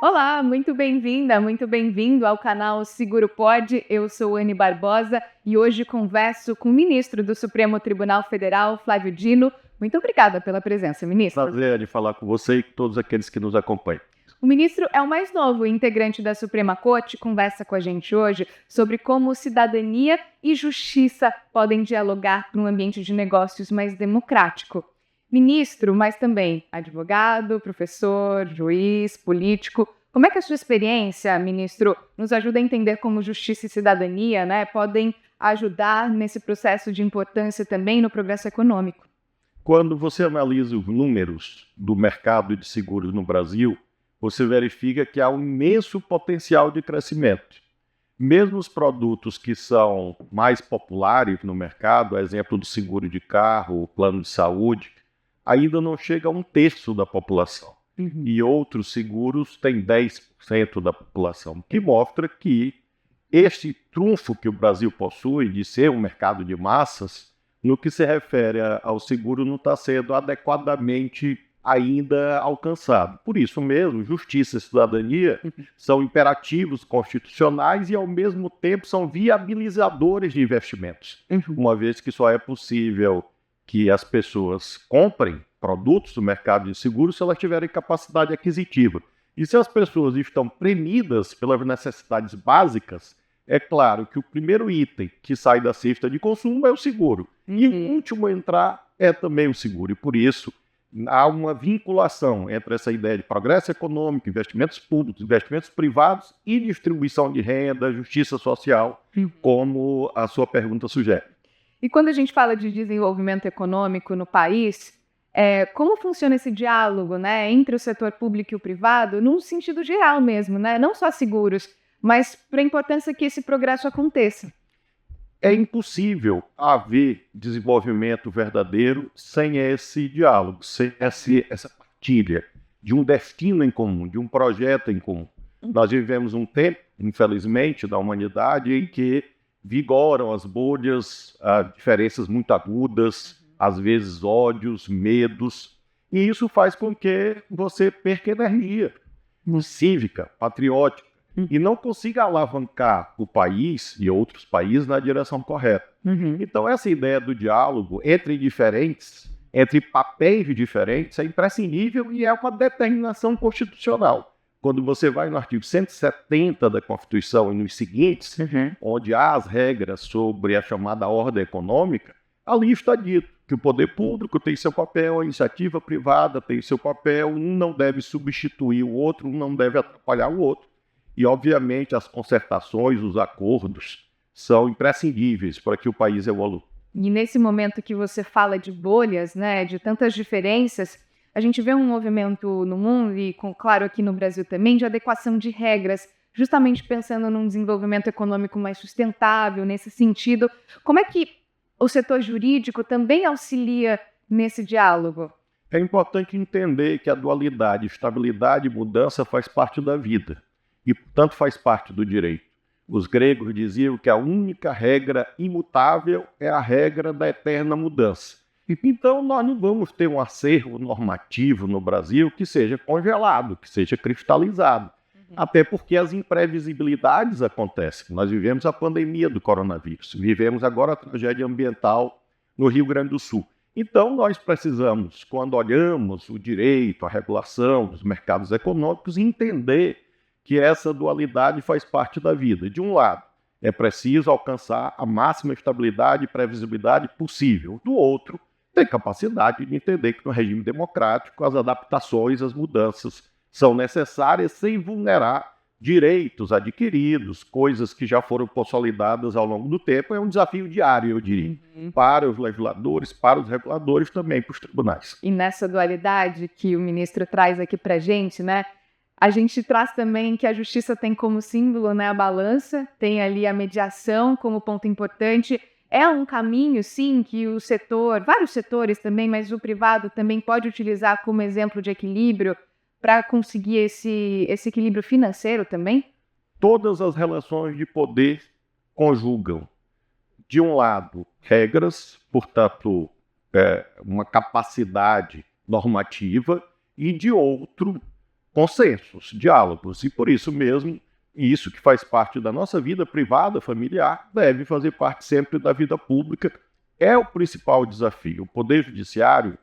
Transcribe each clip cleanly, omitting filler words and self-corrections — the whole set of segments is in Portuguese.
Olá, muito bem-vinda, muito bem-vindo ao canal Seguro Pode. Eu sou Anne Barbosa e hoje converso com o ministro do Supremo Tribunal Federal, Flávio Dino. Muito obrigada pela presença, ministro. Prazer de falar com você e com todos aqueles que nos acompanham. O ministro é o mais novo integrante da Suprema Corte, conversa com a gente hoje sobre como cidadania e justiça podem dialogar para um ambiente de negócios mais democrático. Ministro, mas também advogado, professor, juiz, político. Como é que a sua experiência, ministro, nos ajuda a entender como justiça e cidadania, podem ajudar nesse processo de importância também no progresso econômico? Quando você analisa os números do mercado de seguros no Brasil, você verifica que há um imenso potencial de crescimento. Mesmo os produtos que são mais populares no mercado, exemplo do seguro de carro, o plano de saúde, ainda não chega a 1/3 da população. E outros seguros têm 10% da população, que mostra que este trunfo que o Brasil possui de ser um mercado de massas, no que se refere ao seguro, não está sendo adequadamente ainda alcançado. Por isso mesmo, justiça e cidadania são imperativos constitucionais e, ao mesmo tempo, são viabilizadores de investimentos, uma vez que só é possível que as pessoas comprem produtos do mercado de seguros se elas tiverem capacidade aquisitiva. E se as pessoas estão premidas pelas necessidades básicas, é claro que o primeiro item que sai da cesta de consumo é o seguro. E o último a entrar é também o seguro. E por isso há uma vinculação entre essa ideia de progresso econômico, investimentos públicos, investimentos privados e distribuição de renda, justiça social, como a sua pergunta sugere. E quando a gente fala de desenvolvimento econômico no país, como funciona esse diálogo, entre o setor público e o privado, num sentido geral mesmo, não só seguros, mas para a importância que esse progresso aconteça? É impossível haver desenvolvimento verdadeiro sem esse diálogo, sem essa partilha de um destino em comum, de um projeto em comum. Nós vivemos um tempo, infelizmente, da humanidade em que vigoram as bolhas, diferenças muito agudas, às vezes ódios, medos, e isso faz com que você perca energia cívica, patriótica, e não consiga alavancar o país e outros países na direção correta. Então, essa ideia do diálogo entre diferentes, entre papéis diferentes, é imprescindível e é uma determinação constitucional. Quando você vai no artigo 170 da Constituição e nos seguintes, onde há as regras sobre a chamada ordem econômica, ali está dito que o poder público tem seu papel, a iniciativa privada tem seu papel, um não deve substituir o outro, um não deve atrapalhar o outro. E, obviamente, as concertações, os acordos são imprescindíveis para que o país evolua. E nesse momento que você fala de bolhas, de tantas diferenças, a gente vê um movimento no mundo e, claro, aqui no Brasil também, de adequação de regras, justamente pensando num desenvolvimento econômico mais sustentável, nesse sentido. Como é que o setor jurídico também auxilia nesse diálogo? É importante entender que a dualidade, estabilidade e mudança faz parte da vida e, portanto, faz parte do direito. Os gregos diziam que a única regra imutável é a regra da eterna mudança. Então, nós não vamos ter um acervo normativo no Brasil que seja congelado, que seja cristalizado. Até porque as imprevisibilidades acontecem. Nós vivemos a pandemia do coronavírus, vivemos agora a tragédia ambiental no Rio Grande do Sul. Então, nós precisamos, quando olhamos o direito, a regulação dos mercados econômicos, entender que essa dualidade faz parte da vida. De um lado, é preciso alcançar a máxima estabilidade e previsibilidade possível. Do outro, tem capacidade de entender que no regime democrático as adaptações, as mudanças são necessárias sem vulnerar direitos adquiridos, coisas que já foram consolidadas ao longo do tempo. É um desafio diário, eu diria, para os legisladores, para os reguladores, também para os tribunais. E nessa dualidade que o ministro traz aqui para a gente, a gente traz também que a justiça tem como símbolo a balança, tem ali a mediação como ponto importante. É um caminho, sim, que o setor, vários setores também, mas o privado também pode utilizar como exemplo de equilíbrio para conseguir esse equilíbrio financeiro também? Todas as relações de poder conjugam, de um lado, regras, portanto, uma capacidade normativa, e de outro, consensos, diálogos, e por isso mesmo, isso que faz parte da nossa vida privada, familiar, deve fazer parte sempre da vida pública. É o principal desafio. O Poder Judiciário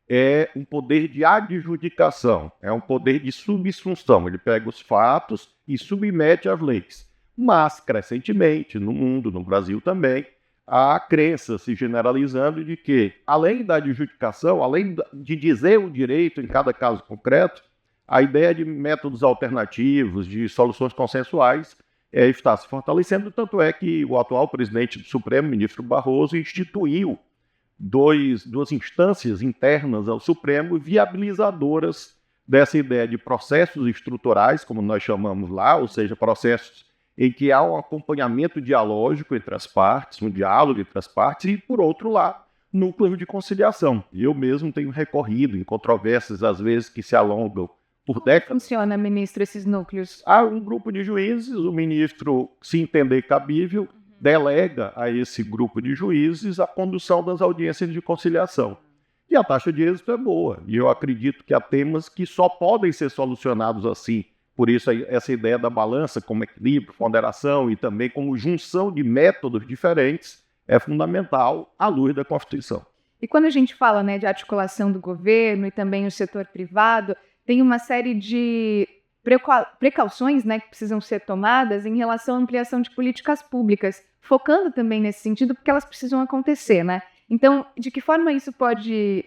é um poder de adjudicação, é um poder de subsunção. Ele pega os fatos e submete às leis. Mas, crescentemente, no mundo, no Brasil também, há a crença se generalizando de que, além da adjudicação, além de dizer o direito em cada caso concreto, a ideia de métodos alternativos, de soluções consensuais, está se fortalecendo. Tanto é que o atual presidente do Supremo, ministro Barroso, instituiu duas instâncias internas ao Supremo viabilizadoras dessa ideia de processos estruturais, como nós chamamos lá, ou seja, processos em que há um acompanhamento dialógico entre as partes, um diálogo entre as partes, e, por outro lado, núcleo de conciliação. Eu mesmo tenho recorrido em controvérsias, às vezes, que se alongam por décadas. Como funciona, ministro, esses núcleos? Há um grupo de juízes, o ministro, se entender cabível, delega a esse grupo de juízes a condução das audiências de conciliação. E a taxa de êxito é boa. E eu acredito que há temas que só podem ser solucionados assim. Por isso, essa ideia da balança como equilíbrio, ponderação e também como junção de métodos diferentes é fundamental à luz da Constituição. E quando a gente fala, né, de articulação do governo e também o setor privado, tem uma série de precauções, né, que precisam ser tomadas em relação à ampliação de políticas públicas, focando também nesse sentido, porque elas precisam acontecer, né? Então, de que forma isso pode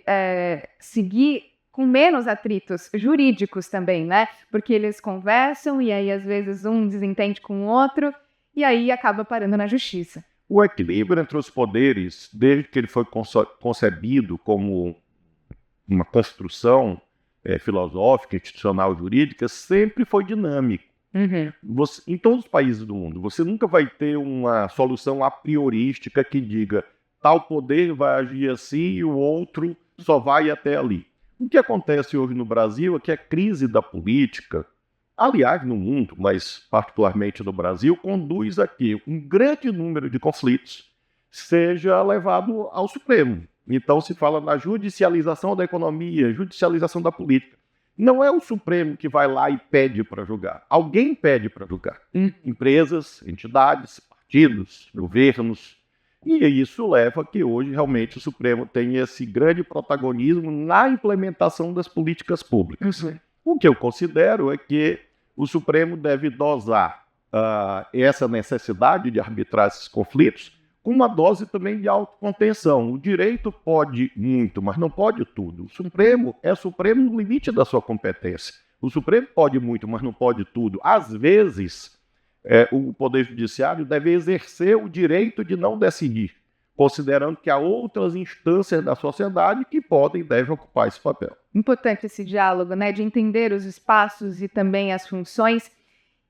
seguir com menos atritos jurídicos também, né? Porque eles conversam e aí, às vezes, um desentende com o outro e aí acaba parando na justiça. O equilíbrio entre os poderes, desde que ele foi concebido como uma construção filosófica, institucional, jurídica, sempre foi dinâmico. Em todos os países do mundo, você nunca vai ter uma solução a priorística que diga tal poder vai agir assim e o outro só vai até ali. O que acontece hoje no Brasil é que a crise da política, aliás no mundo, mas particularmente no Brasil, conduz a que um grande número de conflitos seja levado ao Supremo. Então se fala na judicialização da economia, judicialização da política. Não é o Supremo que vai lá e pede para julgar. Alguém pede para julgar. Empresas, entidades, partidos, governos. E isso leva a que hoje realmente o Supremo tenha esse grande protagonismo na implementação das políticas públicas. O que eu considero é que o Supremo deve dosar essa necessidade de arbitrar esses conflitos com uma dose também de autocontenção. O direito pode muito, mas não pode tudo. O Supremo é Supremo no limite da sua competência. O Supremo pode muito, mas não pode tudo. Às vezes, o Poder Judiciário deve exercer o direito de não decidir, considerando que há outras instâncias da sociedade que podem e devem ocupar esse papel. Importante esse diálogo, né, de entender os espaços e também as funções.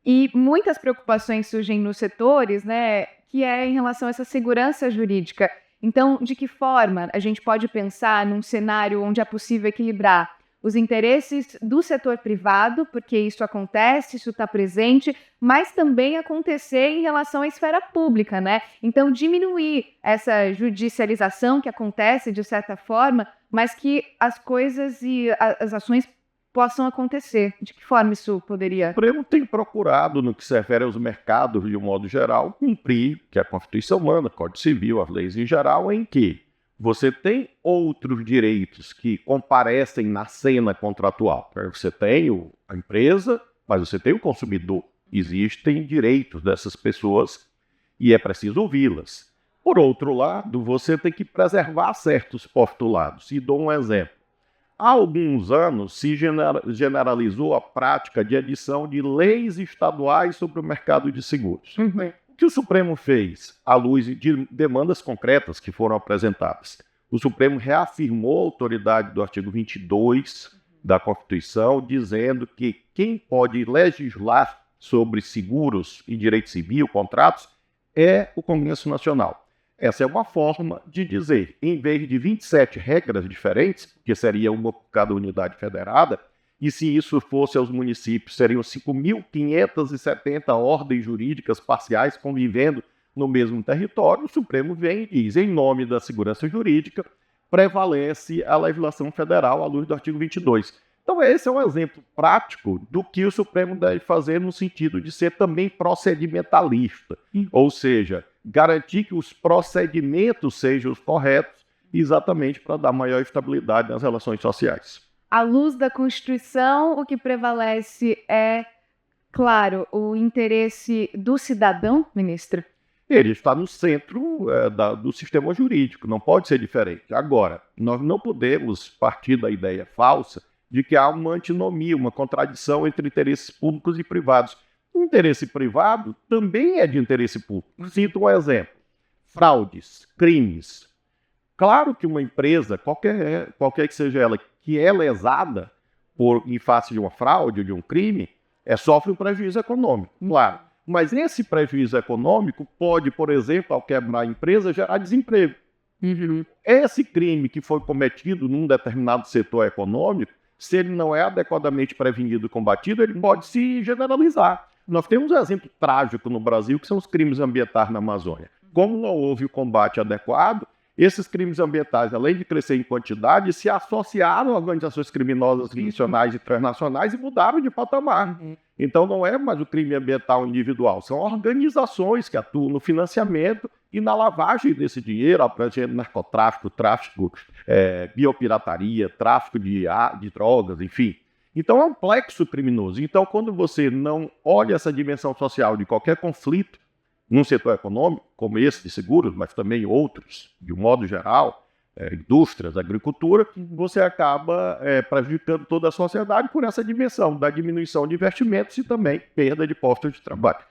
E muitas preocupações surgem nos setores, né, que é em relação a essa segurança jurídica. Então, de que forma a gente pode pensar num cenário onde é possível equilibrar os interesses do setor privado, porque isso acontece, isso está presente, mas também acontecer em relação à esfera pública, né? Então, diminuir essa judicialização que acontece de certa forma, mas que as coisas e as ações possam acontecer. De que forma isso poderia? O Supremo tem procurado, no que se refere aos mercados de um modo geral, cumprir o que a Constituição manda, Código Civil, as leis em geral, em que você tem outros direitos que comparecem na cena contratual. Você tem a empresa, mas você tem o consumidor. Existem direitos dessas pessoas e é preciso ouvi-las. Por outro lado, você tem que preservar certos postulados. E dou um exemplo. Há alguns anos se generalizou a prática de edição de leis estaduais sobre o mercado de seguros. O que o Supremo fez, à luz de demandas concretas que foram apresentadas? O Supremo reafirmou a autoridade do artigo 22 da Constituição, dizendo que quem pode legislar sobre seguros e direito civil, contratos, é o Congresso Nacional. Essa é uma forma de dizer, em vez de 27 regras diferentes, que seria uma por cada unidade federada, e se isso fosse aos municípios, seriam 5.570 ordens jurídicas parciais convivendo no mesmo território, o Supremo vem e diz, em nome da segurança jurídica, prevalece a legislação federal à luz do artigo 22. Então, esse é um exemplo prático do que o Supremo deve fazer no sentido de ser também procedimentalista, ou seja, garantir que os procedimentos sejam os corretos, exatamente para dar maior estabilidade nas relações sociais. À luz da Constituição, o que prevalece é, claro, o interesse do cidadão, ministro? Ele está no centro do sistema jurídico, não pode ser diferente. Agora, nós não podemos partir da ideia falsa de que há uma antinomia, uma contradição entre interesses públicos e privados. O interesse privado também é de interesse público. Cito um exemplo: fraudes, crimes. Claro que uma empresa, qualquer que seja ela, que é lesada em face de uma fraude ou de um crime, sofre um prejuízo econômico, claro. Mas esse prejuízo econômico pode, por exemplo, ao quebrar a empresa, gerar desemprego. Esse crime que foi cometido num determinado setor econômico, se ele não é adequadamente prevenido e combatido, ele pode se generalizar. Nós temos um exemplo trágico no Brasil, que são os crimes ambientais na Amazônia. Como não houve o combate adequado, esses crimes ambientais, além de crescer em quantidade, se associaram a organizações criminosas nacionais e transnacionais e mudaram de patamar. Então não é mais o crime ambiental individual, são organizações que atuam no financiamento e na lavagem desse dinheiro, abrangendo narcotráfico, tráfico, biopirataria, tráfico de drogas, enfim. Então é um plexo criminoso. Então, quando você não olha essa dimensão social de qualquer conflito, num setor econômico, como esse de seguros, mas também outros, de um modo geral, indústrias, agricultura, você acaba prejudicando toda a sociedade por essa dimensão da diminuição de investimentos e também perda de postos de trabalho.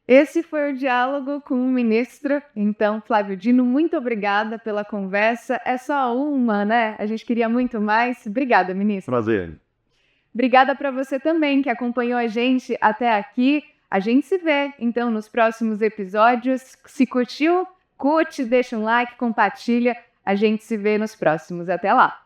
Esse foi o diálogo com o ministro. Então, Flávio Dino, muito obrigada pela conversa. É só uma, né? A gente queria muito mais. Obrigada, ministro. Prazer. Obrigada para você também que acompanhou a gente até aqui. A gente se vê, então, nos próximos episódios. Se curtiu, curte, deixa um like, compartilha. A gente se vê nos próximos. Até lá!